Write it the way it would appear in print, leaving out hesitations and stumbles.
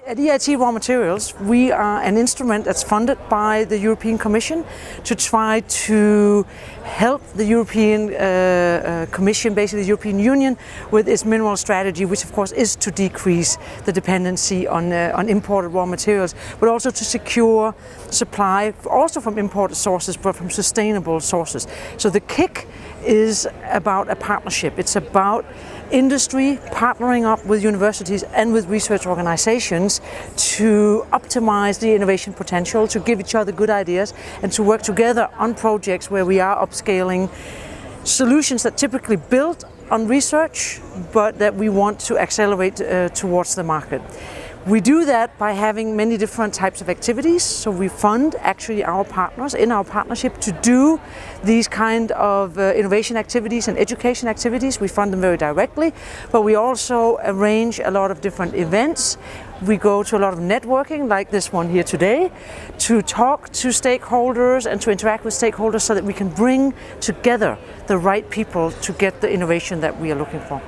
At EIT Raw Materials, we are an instrument that's funded by the European Commission to try to help the European Commission, basically the European Union, with its mineral strategy, which of course is to decrease the dependency on imported raw materials, but also to secure supply, also from imported sources, but from sustainable sources. So the KIC is about a partnership. It's about industry partnering up with universities and with research organizations to optimize the innovation potential, to give each other good ideas, and to work together on projects where we are upscaling solutions that typically build on research, but that we want to accelerate towards the market. We do that by having many different types of activities. So we fund actually our partners in our partnership to do these kind of innovation activities and education activities. We fund them very directly, but we also arrange a lot of different events. We go to a lot of networking, like this one here today, to talk to stakeholders and to interact with stakeholders so that we can bring together the right people to get the innovation that we are looking for.